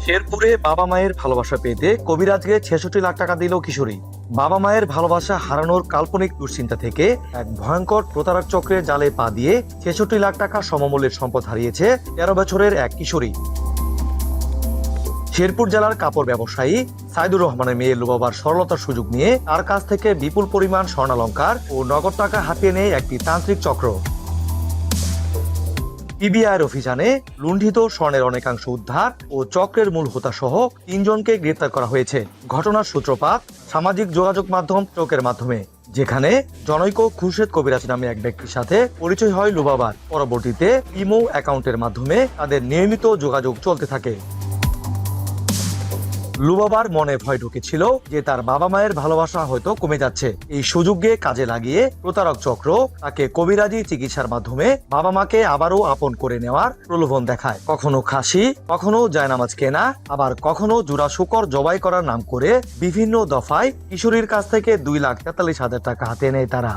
শেরপুরে বাবা মায়ের ভালোবাসা পেতে কবিরাজকে 66 লাখ টাকা দিল কিশোরী। বাবা মায়ের ভালোবাসা হারানোর কাল্পনিক দুশ্চিন্তা থেকে এক ভয়ঙ্কর প্রতারক চক্রের জালে পা দিয়ে 66 লাখ টাকা সমমূল্যের সম্পদ হারিয়েছে 13 বছরের এক কিশোরী। শেরপুর জেলার কাপড় ব্যবসায়ী সাইদুর রহমানের মেয়ে লুবাবার সরলতার সুযোগ নিয়ে তার কাছ থেকে বিপুল পরিমাণ স্বর্ণালংকার ও নগদ টাকা হাতিয়ে নেয় একটি তান্ত্রিক চক্র। পিবিআইয়ের অভিযানে লুণ্ঠিত স্বর্ণের অনেকাংশ উদ্ধার ও চক্রের মূল হোতা সহ 3 জনকে গ্রেপ্তার করা হয়েছে। ঘটনার সূত্রপাত সামাজিক যোগাযোগ মাধ্যম টিকটকের মাধ্যমে, যেখানে জনৈক খুরশেদ কবিরাজ নামে এক ব্যক্তির সাথে পরিচয় হয় লুবাবার। পরবর্তীতে ইমো অ্যাকাউন্টের মাধ্যমে তাদের নিয়মিত যোগাযোগ চলতে থাকে। লুবাবার মনে ভয় ঢুকেছিল যে তার বাবা মায়ের ভালোবাসা হয়তো কমে যাচ্ছে। এই সুযোগকে কাজে লাগিয়ে প্রতারক চক্র তাকে কবিরাজি চিকিৎসার মাধ্যমে বাবা মাকে আবারও আপন করে নেওয়ার প্রলোভন দেখায়। কখনো খাসি, কখনো জায়নামাজ কেনা, আবার কখনো জোড়া শূকর জবাই করার নাম করে বিভিন্ন দফায় কিশোরীর কাছ থেকে 2,43,000 টাকা হাতে নেয় তারা।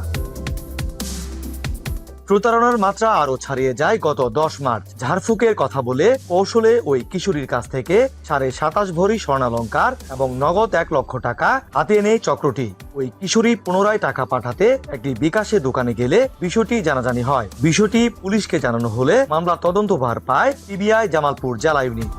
প্রতারণার মাত্রা আরো ছাড়িয়ে যায় গত 10 মার্চ। ঝাড়ফুঁকের কথা বলে কৌশলে ওই কিশোরীর কাছ থেকে 27.5 ভরি স্বর্ণালংকার এবং নগদ 1 লক্ষ টাকা হাতিয়ে নেয় চক্রটি। ওই কিশোরী পুনরায় টাকা পাঠাতে একটি বিকাশে দোকানে গেলে বিষয়টি জানাজানি হয়। বিষয়টি পুলিশকে জানানো হলে মামলা তদন্তভার পায় পিবিআই জামালপুর জেলা ইউনিট।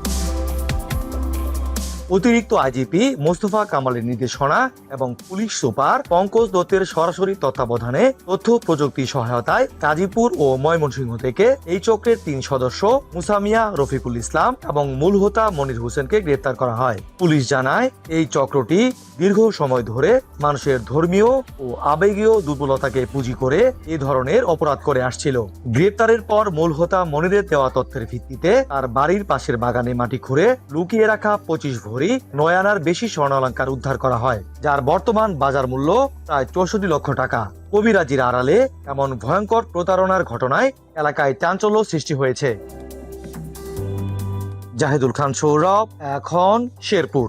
অতিরিক্ত আইজিপি মোস্তফা কামালের নির্দেশনা এবং পুলিশ সুপার পঙ্কজ দত্তের সরাসরি তত্ত্বাবধানে তথ্য প্রযুক্তি সহায়তায় গাজীপুর ও ময়মনসিংহ থেকে এই চক্রের 3 সদস্য মুসামিয়া, রফিকুল ইসলাম এবং মূল হোতা মনির হোসেনকে গ্রেপ্তার করা হয়। পুলিশ জানায় এই চক্রটি দীর্ঘ সময় ধরে মানুষের ধর্মীয় ও আবেগীয় দুর্বলতাকে পুঁজি করে এই ধরনের অপরাধ করে আসছিল। গ্রেপ্তারের পর মূল হোতা মনিরের দেওয়া তথ্যের ভিত্তিতে তার বাড়ির পাশের বাগানে মাটি খুঁড়ে লুকিয়ে রাখা 25 ভরি 9 আনার বেশি স্বর্ণালংকার উদ্ধার করা হয়, যার বর্তমান বাজার মূল্য প্রায় 64 লক্ষ টাকা। কবিরাজির আড়ালে এমন ভয়ঙ্কর প্রতারণার ঘটনায় এলাকায় চাঞ্চল্য সৃষ্টি হয়েছে। জাহিদুল খান সৌরভ, এখন শেরপুর।